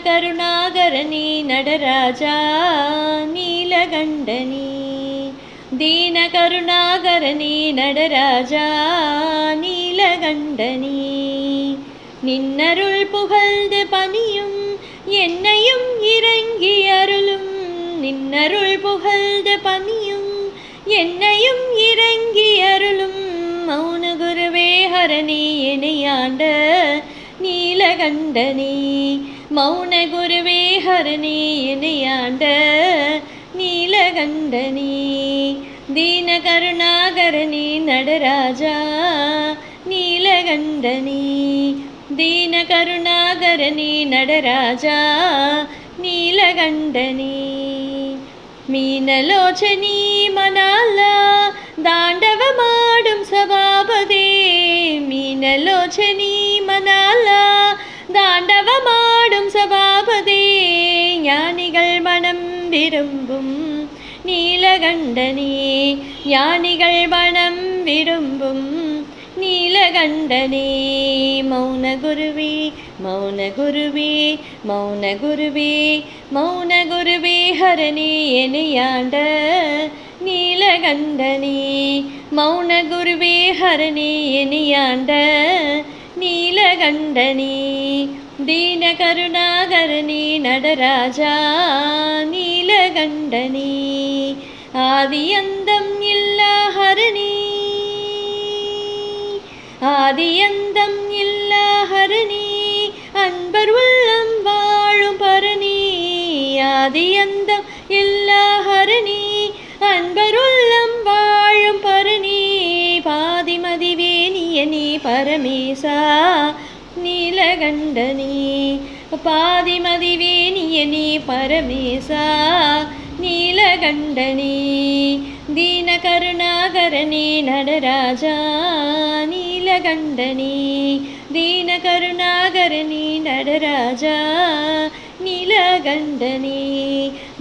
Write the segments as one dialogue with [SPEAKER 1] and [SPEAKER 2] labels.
[SPEAKER 1] दीनकरुणाकरणी नटराजा नीलकण्ठनी दीनकरुणाकरणी नटराजा नीलकण्ठनी நின்னருள் புகழ்ந்து பணியும் என்னையும் இறங்கி அருளும் நின்னருள் புகழ்ந்து பணியும் என்னையும் இறங்கி அருளும் மௌன குருவே ஹரணி இணையாண்ட நீலகண்டனி மௌன குருவே ஹரணி இணையாண்ட நீலகண்டனி दीनकरुणाकरणी नटराजा नीलकण्ठनी दीनकरुणाकरणी नटराजा नीलकण्ठनी मीनलोचनी मनाला दाण्डवमाडुं सभापते मीनलोचनी मनाला दाण्डवमाडुं सभापते ஞானிகள் மனம் விரும்பும் நீலகண்டனி ஞானிகள் மனம் விரும்பும் நீலகண்டனி மௌன குருவே மௌன குருவே மௌன குருவே மௌன குருவே ஹரணி இணையாண்ட நீலகண்டனி மௌன குருவே ஹரணி இணையாண்ட நீலகண்டனி दीनकरुणाकरणी नटराजा नीलकण्ठनी आदियन्दं इल्ला हरणी आदियन्दं इल्ला हरणी अன்பர் உள்ளம் வாழும் பரணி ஆதியந்தம் இல்லா ஹரணி அன்பர் உள்ளம் வாழும் பரணி பாதிமதிவேணியனி பரமேசா नीलकण्ठनी पादिमदिवेणियनी परमेशा नीलकण्ठनी दीनकरुणाकरणी नटराजा नीलकण्ठनी दीनकरुणाकरणी नटराजा नीलकण्ठनी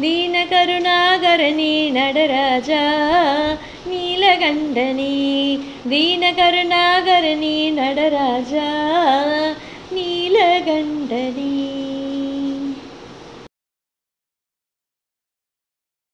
[SPEAKER 1] दीनकरुणाकरणी नटराजा नीलकण्ठनी दीनकरुणाकरणी नटराजा नीलकण्ठनी।